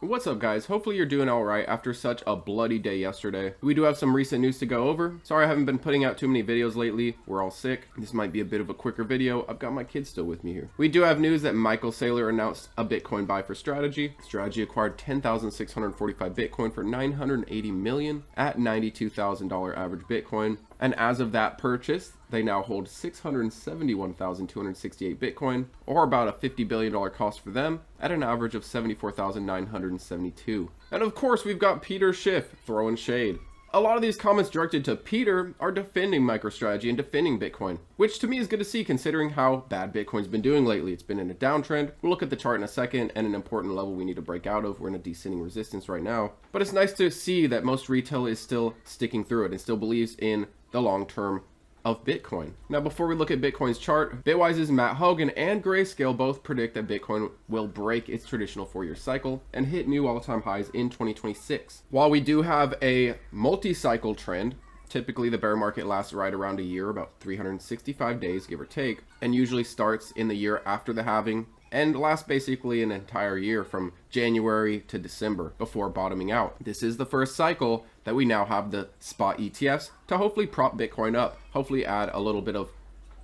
What's up, guys? Hopefully you're doing alright after such a bloody day yesterday. We do have some recent news to go over. Sorry I haven't been putting out too many videos lately. We're all sick. This might be a bit of a quicker video. I've got my kids still with me here. We do have news that Michael Saylor announced a Bitcoin buy for Strategy. Strategy acquired 10,645 Bitcoin for $980 million at $92,000 average Bitcoin. And as of that purchase, they now hold 671,268 Bitcoin, or about a $50 billion cost for them, at an average of 74,972. And of course, we've got Peter Schiff throwing shade. A lot of these comments directed to Peter are defending MicroStrategy and defending Bitcoin, which to me is good to see considering how bad Bitcoin's been doing lately. It's been in a downtrend. We'll look at the chart in a second and an important level we need to break out of. We're in a descending resistance right now. But it's nice to see that most retail is still sticking through it and still believes in the long term of Bitcoin. Now, before we look at Bitcoin's chart, Bitwise's Matt Hogan and Grayscale both predict that Bitcoin will break its traditional 4-year cycle and hit new all-time highs in 2026. While we do have a multi-cycle trend, typically the bear market lasts right around a year, about 365 days, give or take, and usually starts in the year after the halving and lasts basically an entire year from January to December before bottoming out. This is the first cycle that we now have the spot ETFs to hopefully prop Bitcoin up, hopefully add a little bit of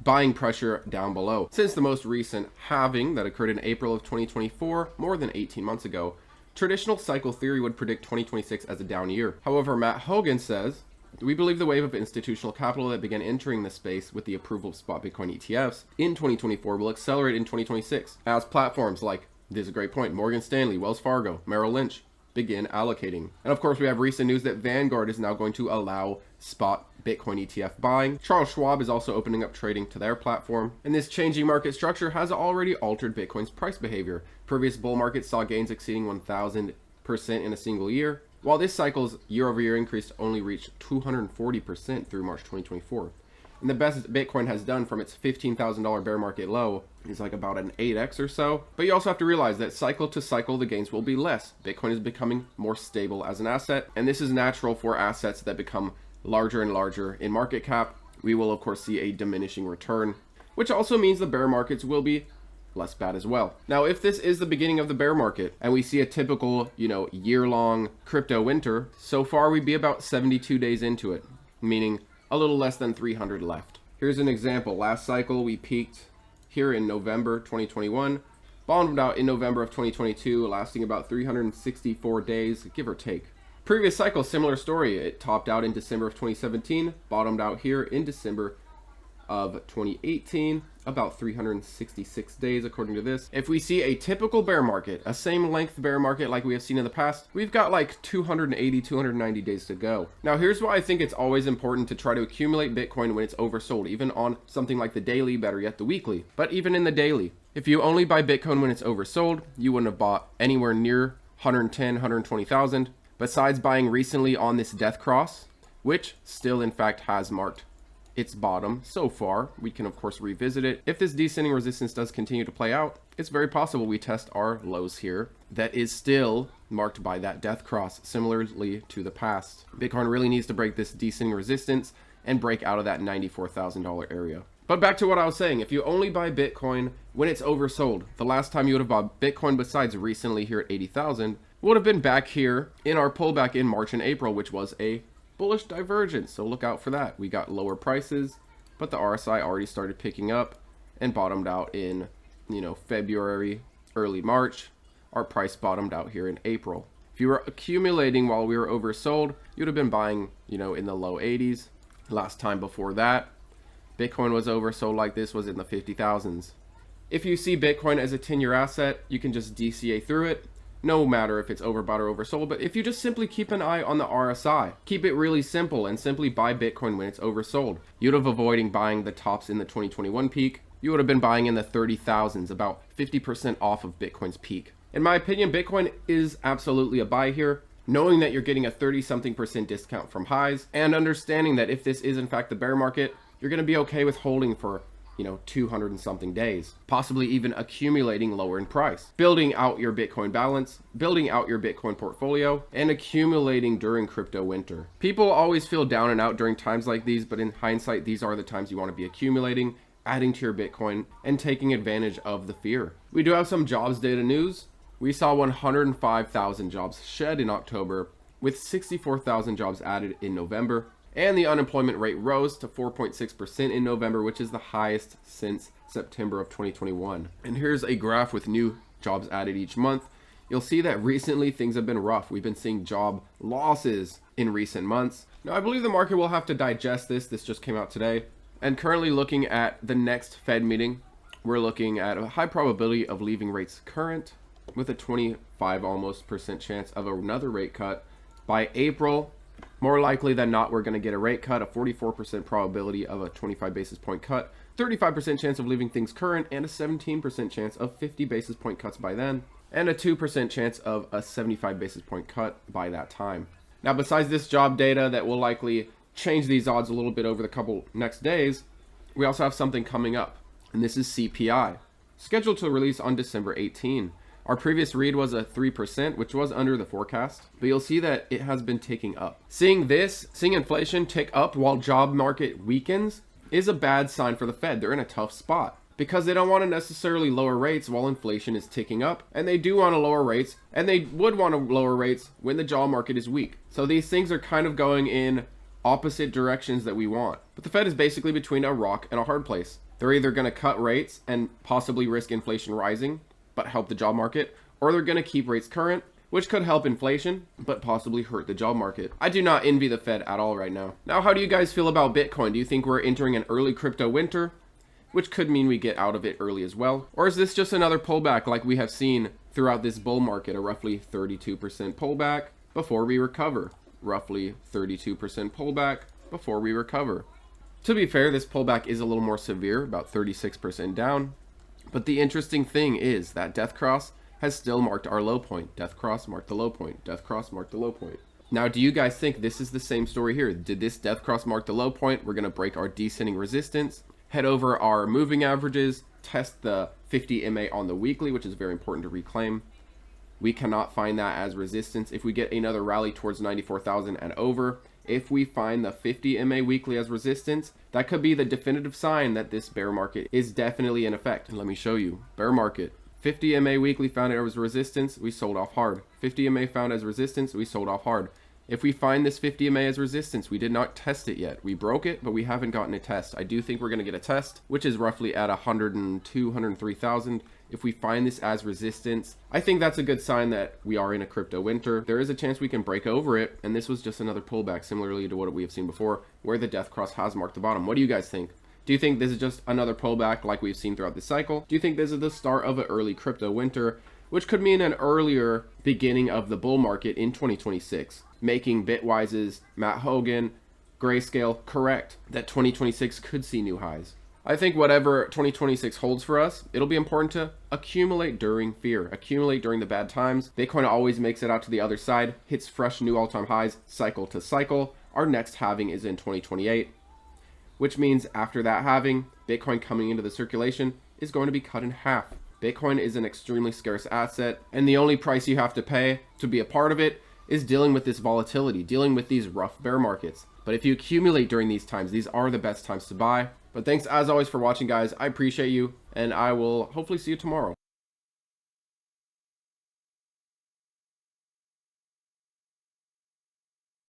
buying pressure down below. Since the most recent halving that occurred in April of 2024, more than 18 months ago, traditional cycle theory would predict 2026 as a down year. However, Matt Hogan says, we believe the wave of institutional capital that began entering the space with the approval of spot Bitcoin ETFs in 2024 will accelerate in 2026 as platforms like, this is a great point, Morgan Stanley, Wells Fargo, Merrill Lynch begin allocating. And of course, we have recent news that Vanguard is now going to allow spot Bitcoin ETF buying. Charles Schwab is also opening up trading to their platform. And this changing market structure has already altered Bitcoin's price behavior. Previous bull markets saw gains exceeding 1,000% in a single year, while this cycle's year-over-year increase only reached 240% through March 2024. And the best Bitcoin has done from its $15,000 bear market low is like about an 8x or so. But you also have to realize that cycle to cycle, the gains will be less. Bitcoin is becoming more stable as an asset, and this is natural for assets that become larger and larger in market cap. We will of course see a diminishing return, which also means the bear markets will be less bad as well. Now, if this is the beginning of the bear market and we see a typical, year-long crypto winter, so far we'd be about 72 days into it, meaning a little less than 300 left. Here's an example. Last cycle we peaked here in November 2021, bottomed out in November of 2022, lasting about 364 days, give or take. Previous cycle, similar story. It topped out in December of 2017, bottomed out here in December of 2018, about 366 days according to this. If we see a typical bear market, a same length bear market like we have seen in the past, we've got like 280, 290 days to go. Now, here's why I think it's always important to try to accumulate Bitcoin when it's oversold, even on something like the daily, better yet the weekly. But even in the daily, if you only buy Bitcoin when it's oversold, you wouldn't have bought anywhere near 110, 120,000. Besides buying recently on this death cross, which still in fact has marked its bottom so far. We can of course revisit it. If this descending resistance does continue to play out, it's very possible we test our lows here that is still marked by that death cross, similarly to the past. Bitcoin really needs to break this descending resistance and break out of that $94,000 area. But back to what I was saying, if you only buy Bitcoin when it's oversold, the last time you would have bought Bitcoin besides recently here at 80,000 would have been back here in our pullback in March and April, which was a bullish divergence, so look out for that. We got lower prices, but the RSI already started picking up and bottomed out in, February, early March. Our price bottomed out here in April. If you were accumulating while we were oversold, you'd have been buying, in the low 80s. Last time before that, Bitcoin was oversold like this was in the 50,000s. If you see Bitcoin as a 10-year asset, you can just DCA through it, no matter if it's overbought or oversold. But if you just simply keep an eye on the RSI, keep it really simple and simply buy Bitcoin when it's oversold, you'd have avoiding buying the tops in the 2021 peak. You would have been buying in the 30,000s, about 50% off of Bitcoin's peak. In my opinion, Bitcoin is absolutely a buy here, knowing that you're getting a 30-something% discount from highs and understanding that if this is in fact the bear market, you're going to be okay with holding for 200 and something days, possibly even accumulating lower in price, building out your Bitcoin balance, building out your Bitcoin portfolio, and accumulating during crypto winter. People always feel down and out during times like these, but in hindsight, these are the times you want to be accumulating, adding to your Bitcoin, and taking advantage of the fear. We do have some jobs data news. We saw 105,000 jobs shed in October, with 64,000 jobs added in November, and the unemployment rate rose to 4.6% in November, which is the highest since September of 2021. And here's a graph with new jobs added each month. You'll see that recently things have been rough. We've been seeing job losses in recent months. Now, I believe the market will have to digest this. This just came out today. And currently looking at the next Fed meeting, we're looking at a high probability of leaving rates current with a 25 almost % chance of another rate cut by April. More likely than not, we're going to get a rate cut, a 44% probability of a 25 basis point cut, 35% chance of leaving things current, and a 17% chance of 50 basis point cuts by then, and a 2% chance of a 75 basis point cut by that time. Now, besides this job data that will likely change these odds a little bit over the couple next days, we also have something coming up, and this is CPI, scheduled to release on December 18. Our previous read was a 3%, which was under the forecast, but you'll see that it has been ticking up. Seeing inflation tick up while job market weakens is a bad sign for the Fed. They're in a tough spot because they don't want to necessarily lower rates while inflation is ticking up, and they do want to lower rates, and they would want to lower rates when the job market is weak. So these things are kind of going in opposite directions that we want. But the Fed is basically between a rock and a hard place. They're either going to cut rates and possibly risk inflation rising, but help the job market, or they're going to keep rates current, which could help inflation, but possibly hurt the job market. I do not envy the Fed at all right now. Now, how do you guys feel about Bitcoin? Do you think we're entering an early crypto winter, which could mean we get out of it early as well? Or is this just another pullback like we have seen throughout this bull market, a roughly 32% pullback before we recover? Roughly 32% pullback before we recover. To be fair, this pullback is a little more severe, about 36% down. But the interesting thing is that Death Cross has still marked our low point. Death Cross marked the low point. Death Cross marked the low point. Now, do you guys think this is the same story here? Did this Death Cross mark the low point? We're going to break our descending resistance, head over our moving averages, test the 50 MA on the weekly, which is very important to reclaim. We cannot find that as resistance. If we get another rally towards 94,000 and over, if we find the 50 MA weekly as resistance, that could be the definitive sign that this bear market is definitely in effect. And let me show you. Bear market. 50 MA weekly found it as resistance, we sold off hard. 50 MA found as resistance, we sold off hard. If we find this 50 MA as resistance, we did not test it yet. We broke it, but we haven't gotten a test. I do think we're going to get a test, which is roughly at 102, 103,000. If we find this as resistance, I think that's a good sign that we are in a crypto winter. There is a chance we can break over it, and this was just another pullback similarly to what we have seen before, where the Death Cross has marked the bottom. What do you guys think? Do you think this is just another pullback like we've seen throughout the cycle? Do you think this is the start of an early crypto winter, which could mean an earlier beginning of the bull market in 2026, making Bitwise's Matt Hogan, Grayscale correct that 2026 could see new highs? I think whatever 2026 holds for us, it'll be important to accumulate during fear, accumulate during the bad times. Bitcoin always makes it out to the other side, hits fresh new all-time highs, cycle to cycle. Our next halving is in 2028, which means after that halving, Bitcoin coming into the circulation is going to be cut in half. Bitcoin is an extremely scarce asset, and the only price you have to pay to be a part of it is dealing with this volatility, dealing with these rough bear markets. But if you accumulate during these times, these are the best times to buy. But thanks as always for watching, guys. I appreciate you, and I will hopefully see you tomorrow.